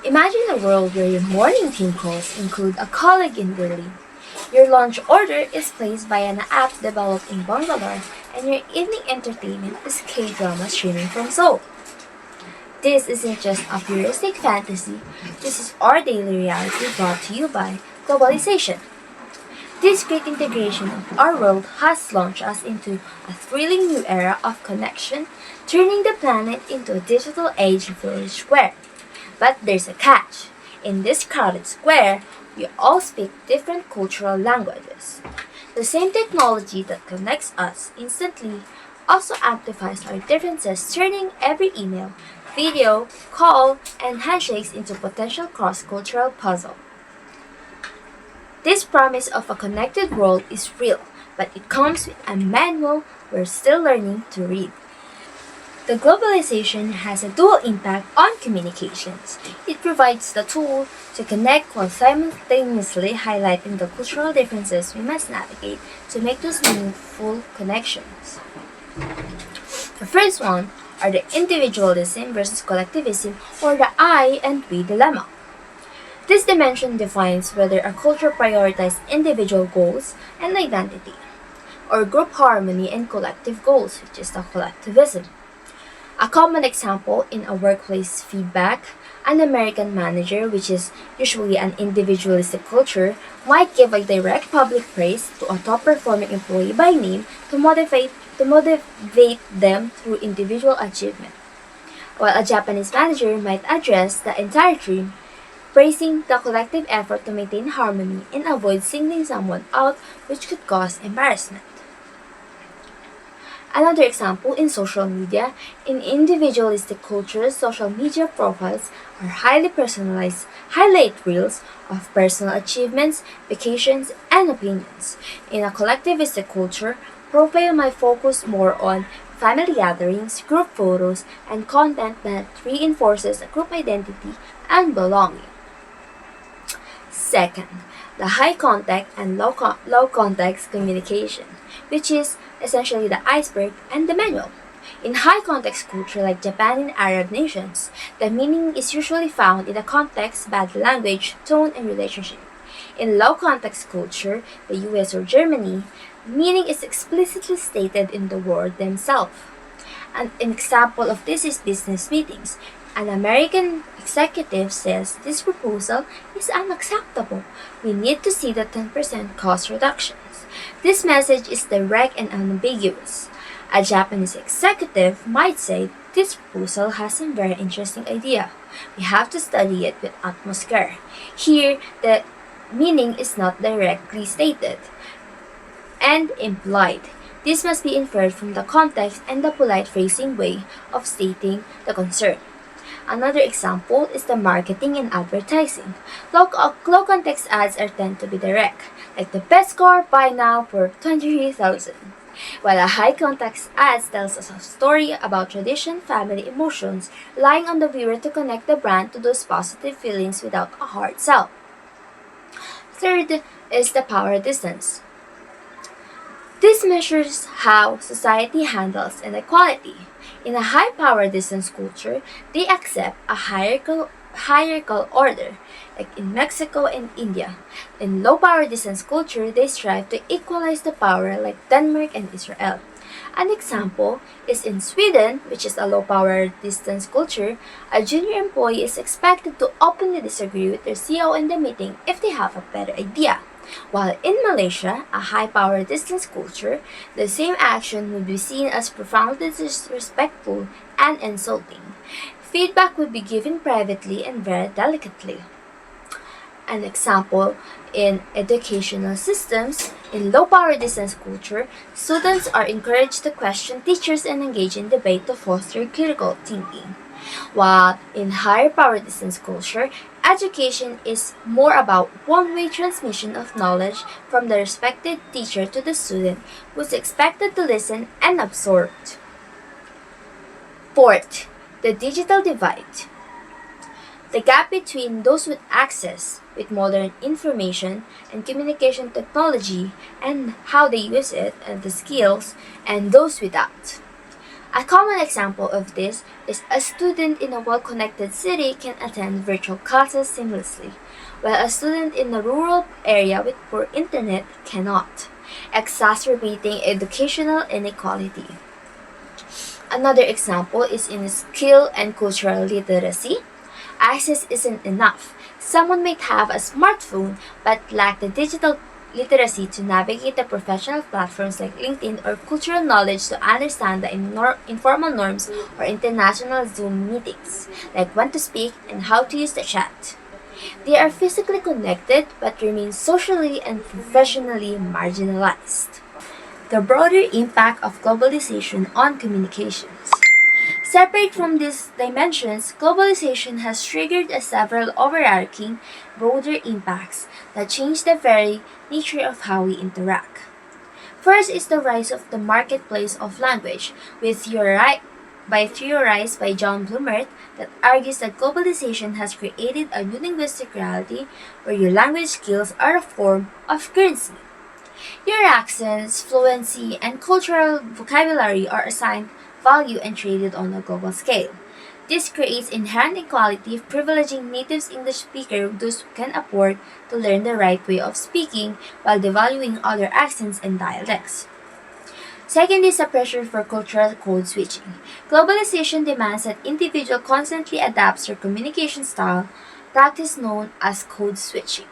Imagine a world where your morning team calls include a colleague in Berlin. Your lunch order is placed by an app developed in Bangalore, and your evening entertainment is K-drama streaming from Seoul. This isn't just a futuristic fantasy, this is our daily reality brought to you by globalization. This great integration of our world has launched us into a thrilling new era of connection, turning the planet into a digital age village square. But there's a catch. In this crowded square, we all speak different cultural languages. The same technology that connects us instantly also amplifies our differences, turning every email, video, call, and handshakes into potential cross-cultural puzzle. This promise of a connected world is real, but it comes with a manual we're still learning to read. The globalization has a dual impact on communications. It provides the tool to connect while simultaneously highlighting the cultural differences we must navigate to make those meaningful connections. The first one are the individualism versus collectivism, or the I and we dilemma. This dimension defines whether a culture prioritizes individual goals and identity, or group harmony and collective goals, which is the collectivism. A common example in a workplace feedback, an American manager, which is usually an individualistic culture, might give a direct public praise to a top-performing employee by name to motivate them through individual achievement, while a Japanese manager might address the entire team, praising the collective effort to maintain harmony and avoid singling someone out, which could cause embarrassment. Another example in social media, in individualistic cultures, social media profiles are highly personalized, highlight reels of personal achievements, vacations, and opinions. In a collectivistic culture, profile might focus more on family gatherings, group photos, and content that reinforces a group identity and belonging. Second, the high contact and low context communication, which is essentially the iceberg and the manual. In high context culture like Japan and Arab nations, the meaning is usually found in the context, body language, tone, and relationship. In low context culture, the US or Germany, meaning is explicitly stated in the word themselves. An example of this is business meetings. An American executive says this proposal is unacceptable. We need to see the 10% cost reductions. This message is direct and unambiguous. A Japanese executive might say this proposal has some very interesting idea. We have to study it with utmost care. Here, the meaning is not directly stated and implied. This must be inferred from the context and the polite phrasing way of stating the concern. Another example is the marketing and advertising. Low context ads are tend to be direct, like the best car buy now for 23,000. While a high context ad tells us a story about tradition, family, emotions, relying on the viewer to connect the brand to those positive feelings without a hard sell. Third is the power distance. This measures how society handles inequality. In a high power distance culture, they accept a hierarchical order, like in Mexico and India. In low power distance culture, they strive to equalize the power, like Denmark and Israel. An example is in Sweden, which is a low power distance culture, a junior employee is expected to openly disagree with their CEO in the meeting if they have a better idea. While in Malaysia, a high-power distance culture, the same action would be seen as profoundly disrespectful and insulting. Feedback would be given privately and very delicately. An example in educational systems, in low-power distance culture, students are encouraged to question teachers and engage in debate to foster critical thinking. While in higher power distance culture, education is more about one-way transmission of knowledge from the respected teacher to the student who is expected to listen and absorb. Fourth, the digital divide. The gap between those with access with modern information and communication technology and how they use it and the skills and those without. A common example of this is a student in a well-connected city can attend virtual classes seamlessly, while a student in a rural area with poor internet cannot, exacerbating educational inequality. Another example is in skill and cultural literacy. Access isn't enough. Someone might have a smartphone but lack the digital literacy to navigate the professional platforms like LinkedIn or cultural knowledge to understand the informal norms or international Zoom meetings, like when to speak and how to use the chat. They are physically connected but remain socially and professionally marginalized. The broader impact of globalization on communications. Separate from these dimensions, globalization has triggered several overarching, broader impacts that change the very nature of how we interact. First is the rise of the marketplace of language, theorized by John Blumert, that argues that globalization has created a new linguistic reality where your language skills are a form of currency. Your accents, fluency, and cultural vocabulary are assigned value and traded on a global scale. This creates inherent equality, privileging native English speakers those who can afford to learn the right way of speaking while devaluing other accents and dialects. Second is the pressure for cultural code switching. Globalization demands that individuals constantly adapt their communication style, practice known as code switching.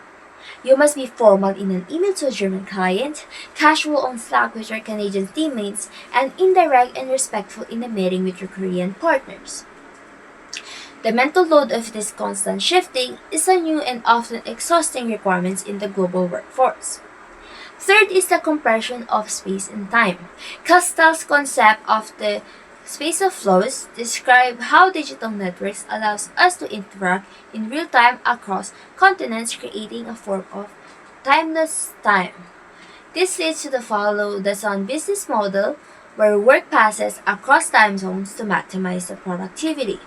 You must be formal in an email to a German client, casual on Slack with your Canadian teammates, and indirect and respectful in a meeting with your Korean partners. The mental load of this constant shifting is a new and often exhausting requirement in the global workforce. Third is the compression of space and time. Castell's concept of the space of flows describe how digital networks allows us to interact in real time across continents, creating a form of timeless time. This leads to the follow the sun business model where work passes across time zones to maximize the productivity.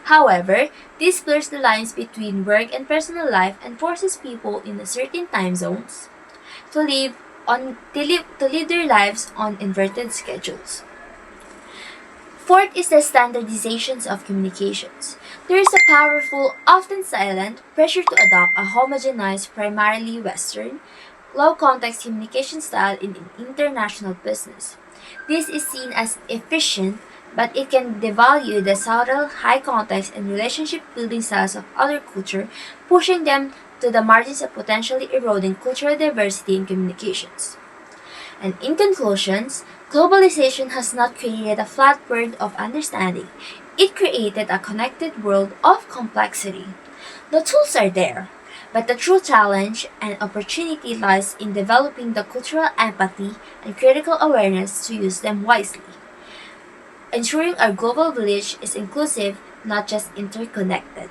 However, this blurs the lines between work and personal life and forces people in a certain time zones to live their lives on inverted schedules. Fourth is the standardizations of communications. There is a powerful, often silent, pressure to adopt a homogenized, primarily Western, low-context communication style in international business. This is seen as efficient, but it can devalue the subtle, high-context, and relationship-building styles of other culture, pushing them to the margins of potentially eroding cultural diversity in communications. And in conclusions, globalization has not created a flat world of understanding. It created a connected world of complexity. The tools are there, but the true challenge and opportunity lies in developing the cultural empathy and critical awareness to use them wisely, ensuring our global village is inclusive, not just interconnected.